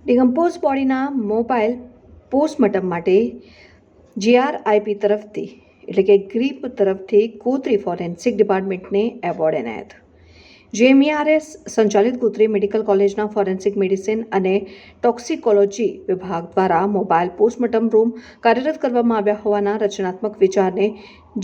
Decompose બોડીના mobile postmortem માટે જીઆરઆઈપી તરફથી એટલે કે ગ્રીપ તરફથી ગોત્રી ફોરેન્સિક ડિપાર્ટમેન્ટને એવોર્ડ એનાયત. જેએમઈઆરએસ સંચાલિત ગોત્રી મેડિકલ કોલેજના ફોરેન્સિક મેડિસિન અને ટોક્સિકોલોજી વિભાગ દ્વારા મોબાઈલ પોસ્ટમોર્ટમ રૂમ કાર્યરત કરવામાં આવ્યા હોવાના રચનાત્મક વિચારને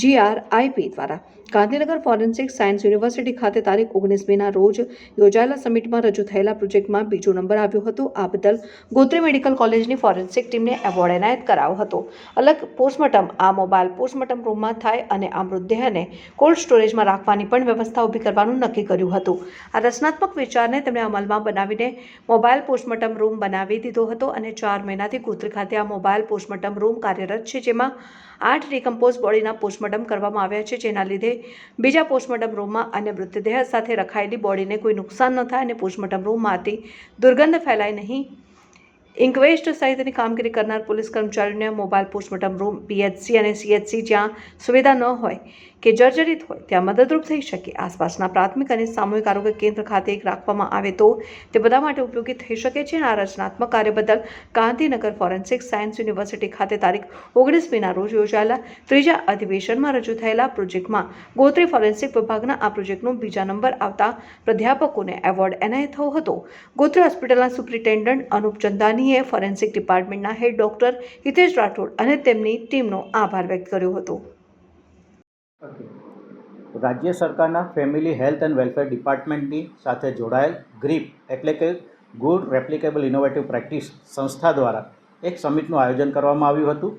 જીઆરઆઈપી દ્વારા ગાંધીનગર ફોરેન્સિક સાયન્સ યુનિવર્સિટી ખાતે તારીખ 19 મેના રોજ યોજાયેલા સમિટમાં રજૂ થયેલા પ્રોજેક્ટમાં બીજો નંબર આવ્યો હતો. આ બદલ ગોત્રી મેડિકલ કોલેજની ફોરેન્સિક ટીમને એવોર્ડ એનાયત કરાયો હતો. અલગ પોસ્ટમોર્ટમ આ મોબાઈલ પોસ્ટમોર્ટમ રૂમમાં થાય અને આ મૃતદેહને કોલ્ડ સ્ટોરેજમાં રાખવાની પણ વ્યવસ્થા ઊભી કરવાનું નક્કી કર્યું હતું. આ રચનાત્મક વિચારને તેમણે અમલમાં બનાવીને મોબાઈલ પોસ્ટમોર્ટમ રૂમ બનાવી દીધો હતો અને 4 મહિનાથી ગોત્રી ખાતે આ મોબાઈલ પોસ્ટમોર્ટમ રૂમ કાર્યરત છે, જેમાં 8 ડિકમ્પોઝ બોડીના પોસ્ટમોર્ટમ કરવામાં આવ્યા છે, જેના લીધે બીજા પોસ્ટમોર્ટમ રૂમમાં અન્ય મૃતદેહ સાથે રખાયેલી બોડીને કોઈ નુકસાન ન થાય અને પોસ્ટમોર્ટમ રૂમમાંથી દુર્ગંધ ફેલાય નહીં. ઇન્ક્વેસ્ટ સહિતની કામગીરી કરનાર પોલીસ કર્મચારીઓને મોબાઈલ પોસ્ટમોર્ટમ રૂમ, પીએચસી અને સીએચસી જ્યાં સુવિધા ન હોય કે જર્જરિત હોય ત્યાં મદદરૂપ થઈ શકે. આસપાસના પ્રાથમિક અને સામૂહિક આરોગ્ય કેન્દ્ર ખાતે એક રાખવામાં આવે તો તે બધા માટે ઉપયોગી થઈ શકે છે. આ રચનાત્મક કાર્ય બદલ ગાંધીનગર ફોરેન્સિક સાયન્સ યુનિવર્સિટી ખાતે તારીખ 19 મેના રોજ યોજાયેલા ત્રીજા અધિવેશનમાં રજૂ થયેલા પ્રોજેક્ટમાં ગોત્રી ફોરેન્સિક વિભાગના આ પ્રોજેક્ટનો બીજા નંબર આવતા પ્રાધ્યાપકોને એવોર્ડ એનાયત થયો હતો. ગોત્રી હોસ્પિટલના સુપ્રિન્ટેન્ડન્ટ અનુપ ચંદાનીએ ફોરેન્સિક ડિપાર્ટમેન્ટના હેડ ડોક્ટર હિતેશ રાઠોડ અને તેમની ટીમનો આભાર વ્યક્ત કર્યો હતો. રાજ્ય સરકારના ફેમિલી હેલ્થ એન્ડ વેલફેર ડિપાર્ટમેન્ટની સાથે જોડાયેલ ગ્રીપ એટલે કે ગુડ રેપ્લિકેબલ ઇનોવેટિવ પ્રેક્ટિસ સંસ્થા દ્વારા એક સમિટનું આયોજન કરવામાં આવ્યું હતું.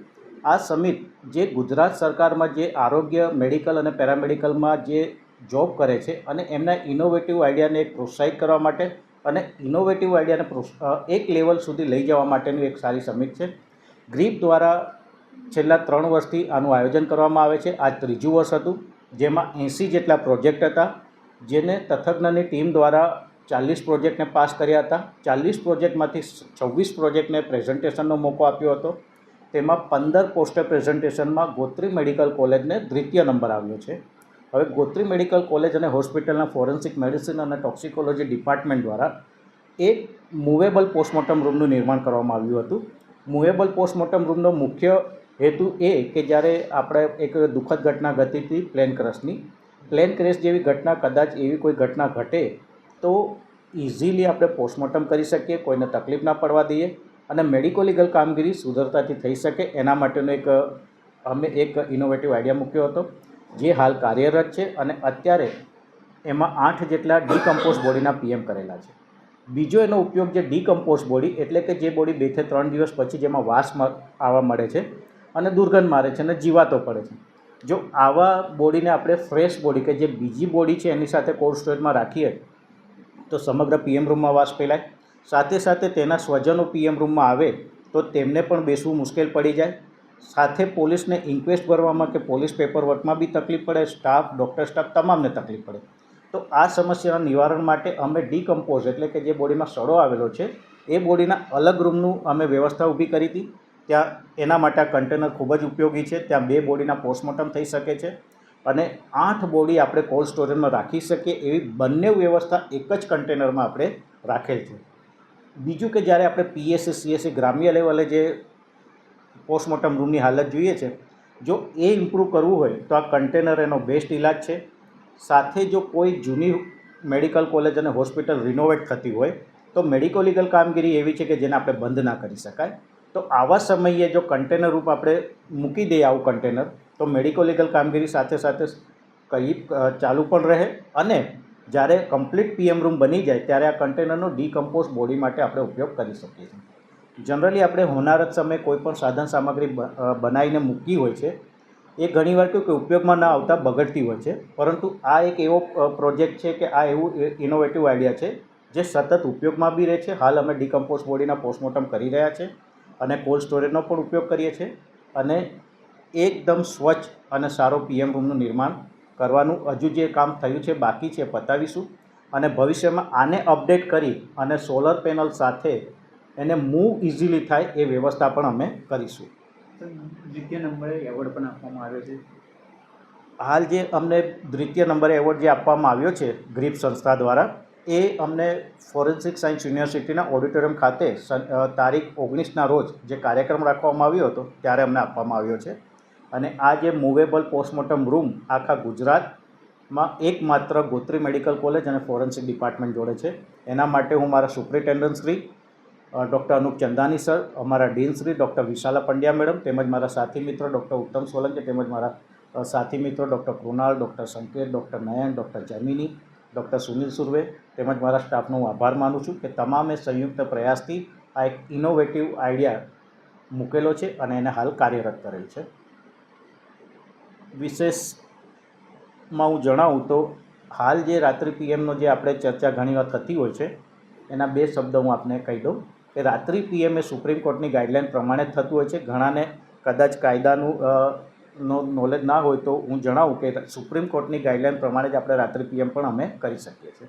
આ સમિટ જે ગુજરાત સરકારમાં જે આરોગ્ય, મેડિકલ અને પેરામેડિકલમાં જે જોબ કરે છે અને એમના ઇનોવેટિવ આઈડિયાને એક પ્રોત્સાહિત કરવા માટે અને ઇનોવેટિવ આઈડિયાને એક લેવલ સુધી લઈ જવા માટેનું એક સારી સમિટ છે. ગ્રીપ દ્વારા છેલ્લા 3 વર્ષથી આનું આયોજન કરવામાં આવે છે. આ ત્રીજું વર્ષ હતું, જેમાં 80 જેટલા પ્રોજેક્ટ હતા, જેને તથજ્ઞની ટીમ દ્વારા 40 પ્રોજેક્ટને પાસ કર્યા હતા. 40 પ્રોજેક્ટમાંથી 26 પ્રોજેક્ટને પ્રેઝન્ટેશનનો મોકો આપ્યો હતો. તેમાં 15 પોસ્ટર પ્રેઝન્ટેશનમાં ગોત્રી મેડિકલ કોલેજને દ્વિતીય નંબર આવ્યો છે. હવે ગોત્રી મેડિકલ કોલેજ અને હોસ્પિટલના ફોરેન્સિક મેડિસિન અને ટોક્સિકોલોજી ડિપાર્ટમેન્ટ દ્વારા એક મૂવેબલ પોસ્ટમોર્ટમ રૂમનું નિર્માણ કરવામાં આવ્યું હતું. મૂવેબલ પોસ્ટમોર્ટમ રૂમનો મુખ્ય હેતુ એ કે જ્યારે આપણે એક દુઃખદ ઘટના ઘટી હતી પ્લેન ક્રેશ જેવી ઘટના, કદાચ એવી કોઈ ઘટના ઘટે તો ઇઝીલી આપણે પોસ્ટમોર્ટમ કરી શકીએ, કોઈને તકલીફ ના પડવા દઈએ અને મેડિકો લીગલ કામગીરી સુધરતાથી થઈ શકે. એના માટેનો અમે એક ઇનોવેટિવ આઈડિયા મૂક્યો હતો, જે હાલ કાર્યરત છે અને અત્યારે એમાં 8 જેટલા ડીકમ્પોઝ બોડીના પીએમ કરેલા છે. બીજો એનો ઉપયોગ જે ડીકમ્પોઝ બોડી એટલે કે જે બોડી 2 થી 3 દિવસ પછી જેમાં વાસ આવવા મળે છે અને દુર્ગંધ મારે છે અને જીવાતો પડે છે, જો આવા બોડીને આપણે ફ્રેશ બોડી કે જે બીજી બોડી છે એની સાથે કોલ્ડ સ્ટોરેજમાં રાખીએ તો સમગ્ર પીએમ રૂમમાં વાસ ફેલાય. સાથે સાથે તેના સ્વજનો પીએમ રૂમમાં આવે તો તેમને પણ બેસવું મુશ્કેલ પડી જાય. સાથે પોલીસને ઇન્ક્વેસ્ટ ભરવામાં કે પોલીસ પેપરવર્કમાં બી તકલીફ પડે, સ્ટાફ, ડૉક્ટર સ્ટાફ તમામને તકલીફ પડે. તો આ સમસ્યાના નિવારણ માટે અમે ડીકમ્પોઝ એટલે કે જે બોડીમાં સડો આવેલો છે એ બોડીના અલગ રૂમનું અમે વ્યવસ્થા ઊભી કરી હતી. ત્યાં એના માટે આ કન્ટેનર ખૂબ જ ઉપયોગી છે. ત્યાં 2 બોડીના પોસ્ટમોર્ટમ થઈ શકે છે અને 8 બોડી આપણે કોલ્ડ સ્ટોરેજમાં રાખી શકીએ એવી બંને વ્યવસ્થા એક જ કન્ટેનરમાં આપણે રાખેલ છે. બીજું કે જ્યારે આપણે પીએસસી, સીએસસી ગ્રામ્ય લેવલે જે પોસ્ટમોર્ટમ રૂમની હાલત જોઈએ છે, જો એ ઇમ્પ્રૂવ કરવું હોય તો આ કન્ટેનર એનો બેસ્ટ ઇલાજ છે. સાથે જો કોઈ જૂની મેડિકલ કોલેજ અને હોસ્પિટલ રિનોવેટ થતી હોય તો મેડિકો લીગલ કામગીરી એવી છે કે જેને આપણે બંધ ના કરી શકાય. તો આવા સમયે જો કન્ટેનર રૂપ આપણે મૂકી દઈએ આવું કન્ટેનર તો મેડિકો લીગલ કામગીરી સાથે સાથે ચાલુ પણ રહે અને જ્યારે કમ્પ્લીટ પીએમ રૂમ બની જાય ત્યારે આ કન્ટેનરનો ડીકમ્પોઝ બોડી માટે આપણે ઉપયોગ કરી શકીએ છીએ. જનરલી આપણે હોનારત સમયે કોઈ પણ સાધન સામગ્રી બનાવીને મૂકી હોય છે એ ઘણીવાર કે ઉપયોગમાં ના આવતા બગડતી હોય છે, પરંતુ આ એક એવો પ્રોજેક્ટ છે કે આ એવું ઇનોવેટિવ આઈડિયા છે જે સતત ઉપયોગમાં બી રહે છે. હાલ અમે ડીકમ્પોઝ બોડીના પોસ્ટમોર્ટમ કરી રહ્યા છે અને કોલ્ડ સ્ટોરેજનો પણ ઉપયોગ કરીએ છીએ અને એકદમ સ્વચ્છ અને સારો પીએમ રૂમનું નિર્માણ કરવાનું હજુ જે કામ થયું છે બાકી છે, પતાવીશું અને ભવિષ્યમાં આને અપડેટ કરી અને સોલર પેનલ સાથે એને મૂવ ઇઝીલી થાય એ વ્યવસ્થા પણ અમે કરીશું. દ્વિતીય નંબરે એવોર્ડ પણ આપવામાં આવ્યો છે. હાલ જે અમને દ્વિતીય નંબરે એવોર્ડ જે આપવામાં આવ્યો છે ગ્રીપ સંસ્થા દ્વારા, એ અમને ફોરેન્સિક સાયન્સ યુનિવર્સિટીના ઓડિટોરિયમ ખાતે તારીખ 19ના રોજ જે કાર્યક્રમ રાખવામાં આવ્યો હતો ત્યારે અમને આપવામાં આવ્યો છે. અને આ જે મૂવેબલ પોસ્ટમોર્ટમ રૂમ આખા ગુજરાતમાં એકમાત્ર ગોત્રી મેડિકલ કોલેજ અને ફોરેન્સિક ડિપાર્ટમેન્ટ જોડે છે. એના માટે હું મારા superintendent Shri doctor Anup Chandani sir, અમારા dean Shri doctor Vishala Pandya madam, તેમજ મારા સાથી મિત્રો ડૉક્ટર ઉત્તમ સોલંકી, તેમજ મારા સાથી મિત્રો ડૉક્ટર કૃણાલ, ડૉક્ટર સંકેત, ડૉક્ટર નયન, ડૉક્ટર જમીની, ડૉક્ટર સુનિલ સુર્વે, તેમજ મારા સ્ટાફનો હું આભાર માનું છું કે તમામે સંયુક્ત પ્રયાસથી આ એક ઇનોવેટિવ આઈડિયા મૂકેલો છે અને એને હાલ કાર્યરત કરેલ છે. વિશેષમાં હું જણાવું તો હાલ જે રાત્રિ પીએમનો જે આપણે ચર્ચા ઘણીવાર થતી હોય છે એના 2 શબ્દ હું આપને કહી દઉં કે રાત્રિ પીએમ એ સુપ્રીમ કોર્ટની ગાઈડલાઇન પ્રમાણે જ થતું હોય છે. ઘણાને કદાચ કાયદાનું નો નોલેજ ના હોય તો હું જણાવું કે સુપ્રીમ કોર્ટની ગાઈડલાઇન પ્રમાણે જ આપણે રાત્રિ પીએમ પણ અમે કરી શકીએ છીએ.